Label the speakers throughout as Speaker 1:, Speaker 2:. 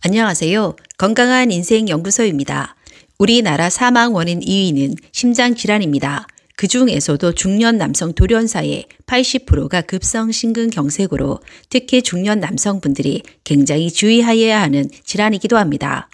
Speaker 1: 안녕하세요. 건강한 인생 연구소입니다. 우리나라 사망 원인 2위는 심장질환입니다. 그 중에서도 중년 남성 돌연사의 80%가 급성 심근경색으로 특히 중년 남성분들이 굉장히 주의하여야 하는 질환이기도 합니다.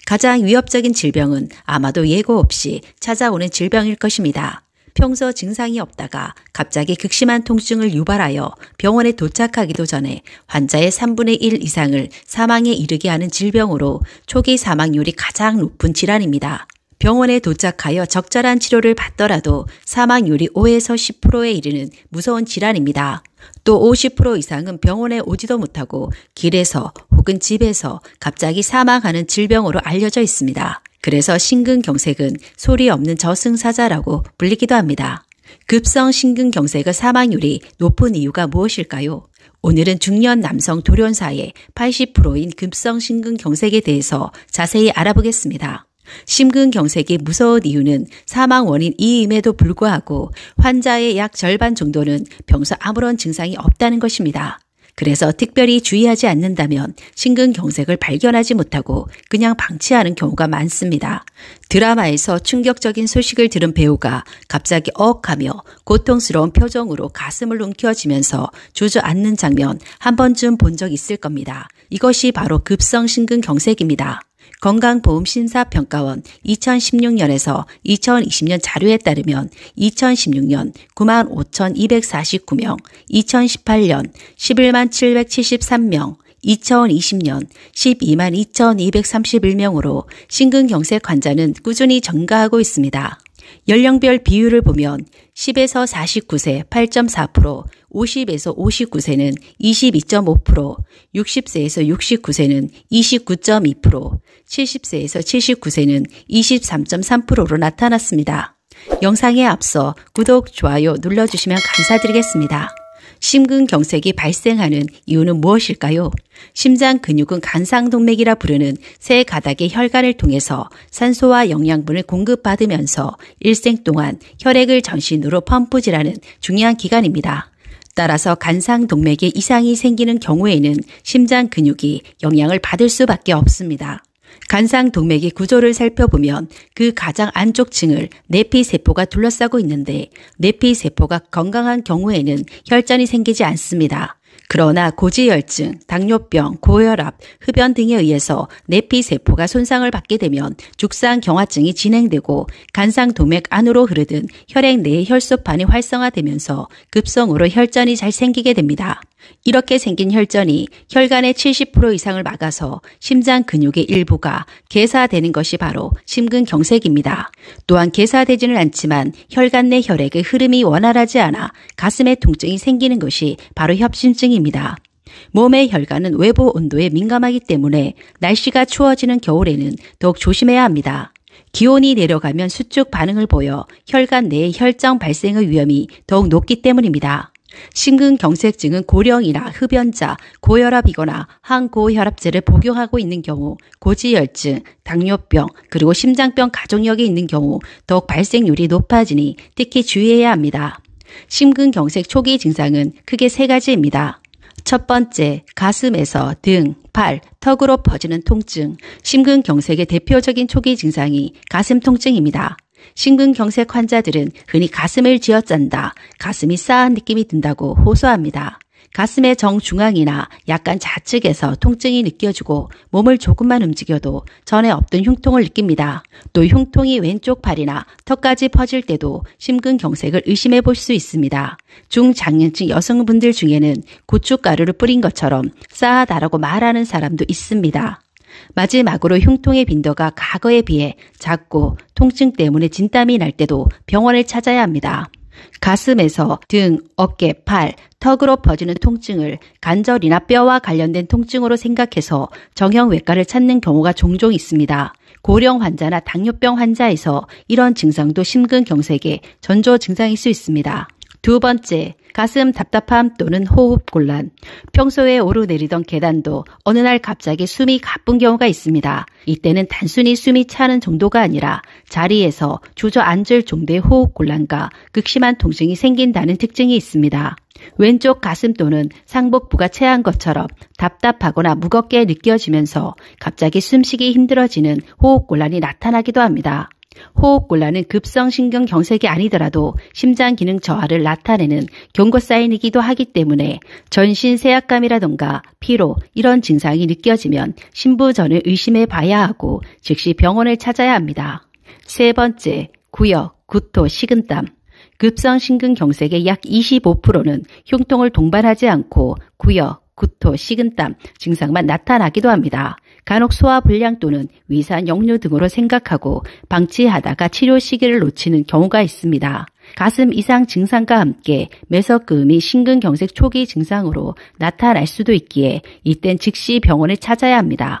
Speaker 1: 가장 위협적인 질병은 아마도 예고 없이 찾아오는 질병일 것입니다. 평소 증상이 없다가 갑자기 극심한 통증을 유발하여 병원에 도착하기도 전에 환자의 3분의 1 이상을 사망에 이르게 하는 질병으로 초기 사망률이 가장 높은 질환입니다. 병원에 도착하여 적절한 치료를 받더라도 사망률이 5에서 10%에 이르는 무서운 질환입니다. 또 50% 이상은 병원에 오지도 못하고 길에서 혹은 집에서 갑자기 사망하는 질병으로 알려져 있습니다. 그래서 심근경색은 소리 없는 저승사자라고 불리기도 합니다. 급성 심근경색의 사망률이 높은 이유가 무엇일까요? 오늘은 중년 남성 돌연사의 80%인 급성 심근경색에 대해서 자세히 알아보겠습니다. 심근경색이 무서운 이유는 사망 원인 2임에도 불구하고 환자의 약 절반 정도는 평소 아무런 증상이 없다는 것입니다. 그래서 특별히 주의하지 않는다면 심근경색을 발견하지 못하고 그냥 방치하는 경우가 많습니다. 드라마에서 충격적인 소식을 들은 배우가 갑자기 억하며 고통스러운 표정으로 가슴을 움켜쥐면서 주저앉는 장면 한 번쯤 본 적 있을 겁니다. 이것이 바로 급성 심근경색입니다. 건강보험심사평가원 2016년에서 2020년 자료에 따르면 2016년 95,249명, 2018년 117,773명, 2020년 122,231명으로 심근경색 환자는 꾸준히 증가하고 있습니다. 연령별 비율을 보면 10에서 49세 8.4%, 50에서 59세는 22.5%, 60세에서 69세는 29.2%, 70세에서 79세는 23.3%로 나타났습니다. 영상에 앞서 구독, 좋아요 눌러주시면 감사드리겠습니다. 심근경색이 발생하는 이유는 무엇일까요? 심장 근육은 간상동맥이라 부르는 세 가닥의 혈관을 통해서 산소와 영양분을 공급받으면서 일생 동안 혈액을 전신으로 펌프질하는 중요한 기관입니다. 따라서 간상동맥에 이상이 생기는 경우에는 심장 근육이 영향을 받을 수밖에 없습니다. 간상동맥의 구조를 살펴보면 그 가장 안쪽 층을 내피세포가 둘러싸고 있는데 내피세포가 건강한 경우에는 혈전이 생기지 않습니다. 그러나 고지혈증, 당뇨병, 고혈압, 흡연 등에 의해서 내피세포가 손상을 받게 되면 죽상경화증이 진행되고 간상동맥 안으로 흐르던 혈액 내의 혈소판이 활성화되면서 급성으로 혈전이 잘 생기게 됩니다. 이렇게 생긴 혈전이 혈관의 70% 이상을 막아서 심장 근육의 일부가 괴사되는 것이 바로 심근경색입니다. 또한 괴사되지는 않지만 혈관 내 혈액의 흐름이 원활하지 않아 가슴에 통증이 생기는 것이 바로 협심증입니다. 몸의 혈관은 외부 온도에 민감하기 때문에 날씨가 추워지는 겨울에는 더욱 조심해야 합니다. 기온이 내려가면 수축 반응을 보여 혈관 내의 혈정 발생의 위험이 더욱 높기 때문입니다. 심근경색증은 고령이나 흡연자, 고혈압이거나 항고혈압제를 복용하고 있는 경우, 고지혈증, 당뇨병, 그리고 심장병 가족력이 있는 경우 더욱 발생률이 높아지니 특히 주의해야 합니다. 심근경색 초기 증상은 크게 세 가지입니다. 첫 번째, 가슴에서 등, 팔, 턱으로 퍼지는 통증. 심근경색의 대표적인 초기 증상이 가슴 통증입니다. 심근경색 환자들은 흔히 가슴을 쥐어짠다, 가슴이 싸한 느낌이 든다고 호소합니다. 가슴의 정중앙이나 약간 좌측에서 통증이 느껴지고 몸을 조금만 움직여도 전에 없던 흉통을 느낍니다. 또 흉통이 왼쪽 팔이나 턱까지 퍼질 때도 심근경색을 의심해 볼 수 있습니다. 중장년층 여성분들 중에는 고춧가루를 뿌린 것처럼 싸하다라고 말하는 사람도 있습니다. 마지막으로 흉통의 빈도가 과거에 비해 작고 통증 때문에 진땀이 날 때도 병원을 찾아야 합니다. 가슴에서 등, 어깨, 팔, 턱으로 퍼지는 통증을 관절이나 뼈와 관련된 통증으로 생각해서 정형외과를 찾는 경우가 종종 있습니다. 고령 환자나 당뇨병 환자에서 이런 증상도 심근경색의 전조 증상일 수 있습니다. 두 번째, 가슴 답답함 또는 호흡곤란. 평소에 오르내리던 계단도 어느 날 갑자기 숨이 가쁜 경우가 있습니다. 이때는 단순히 숨이 차는 정도가 아니라 자리에서 주저앉을 정도의 호흡곤란과 극심한 통증이 생긴다는 특징이 있습니다. 왼쪽 가슴 또는 상복부가 체한 것처럼 답답하거나 무겁게 느껴지면서 갑자기 숨쉬기 힘들어지는 호흡곤란이 나타나기도 합니다. 호흡곤란은 급성신경경색이 아니더라도 심장 기능 저하를 나타내는 경고 사인이기도 하기 때문에 전신 세약감이라던가 피로 이런 증상이 느껴지면 신부전을 의심해 봐야 하고 즉시 병원을 찾아야 합니다. 세 번째, 구역, 구토, 식은땀. 급성심근경색의 약 25%는 흉통을 동반하지 않고 구역, 구토, 식은땀 증상만 나타나기도 합니다. 간혹 소화불량 또는 위산 역류 등으로 생각하고 방치하다가 치료 시기를 놓치는 경우가 있습니다. 가슴 이상 증상과 함께 매석음이 심근경색 초기 증상으로 나타날 수도 있기에 이땐 즉시 병원을 찾아야 합니다.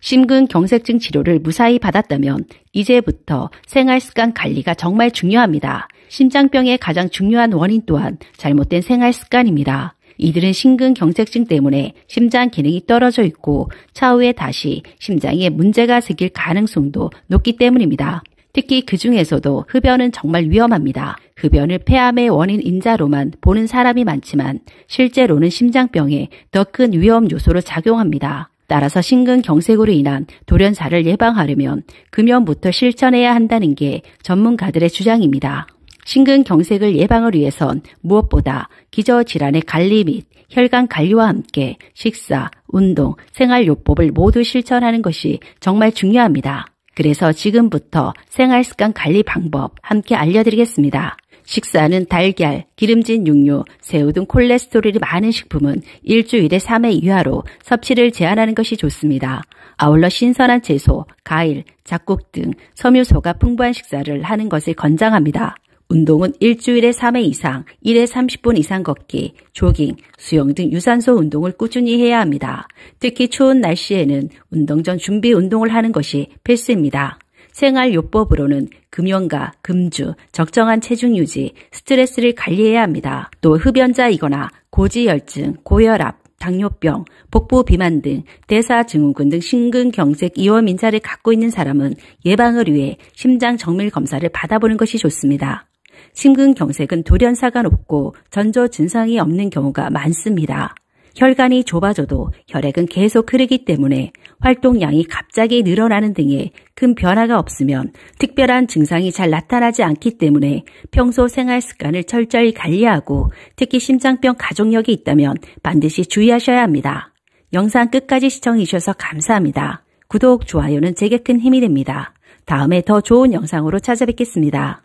Speaker 1: 심근경색증 치료를 무사히 받았다면 이제부터 생활습관 관리가 정말 중요합니다. 심장병의 가장 중요한 원인 또한 잘못된 생활습관입니다. 이들은 심근경색증 때문에 심장 기능이 떨어져 있고 차후에 다시 심장에 문제가 생길 가능성도 높기 때문입니다. 특히 그 중에서도 흡연은 정말 위험합니다. 흡연을 폐암의 원인 인자로만 보는 사람이 많지만 실제로는 심장병에 더 큰 위험 요소로 작용합니다. 따라서 심근경색으로 인한 돌연사를 예방하려면 금연부터 실천해야 한다는 게 전문가들의 주장입니다. 심근경색을 예방을 위해선 무엇보다 기저질환의 관리 및 혈관 관리와 함께 식사, 운동, 생활요법을 모두 실천하는 것이 정말 중요합니다. 그래서 지금부터 생활습관 관리 방법 함께 알려드리겠습니다. 식사는 달걀, 기름진 육류, 새우 등 콜레스테롤이 많은 식품은 일주일에 3회 이하로 섭취를 제한하는 것이 좋습니다. 아울러 신선한 채소, 과일, 잡곡 등 섬유소가 풍부한 식사를 하는 것을 권장합니다. 운동은 일주일에 3회 이상, 1회 30분 이상 걷기, 조깅, 수영 등 유산소 운동을 꾸준히 해야 합니다. 특히 추운 날씨에는 운동 전 준비 운동을 하는 것이 필수입니다. 생활요법으로는 금연과 금주, 적정한 체중 유지, 스트레스를 관리해야 합니다. 또 흡연자이거나 고지혈증, 고혈압, 당뇨병, 복부 비만 등 대사증후군 등 심근경색 이원민자를 갖고 있는 사람은 예방을 위해 심장 정밀 검사를 받아보는 것이 좋습니다. 심근경색은 돌연사가 높고 전조 증상이 없는 경우가 많습니다. 혈관이 좁아져도 혈액은 계속 흐르기 때문에 활동량이 갑자기 늘어나는 등의 큰 변화가 없으면 특별한 증상이 잘 나타나지 않기 때문에 평소 생활 습관을 철저히 관리하고 특히 심장병 가족력이 있다면 반드시 주의하셔야 합니다. 영상 끝까지 시청해 주셔서 감사합니다. 구독, 좋아요는 제게 큰 힘이 됩니다. 다음에 더 좋은 영상으로 찾아뵙겠습니다.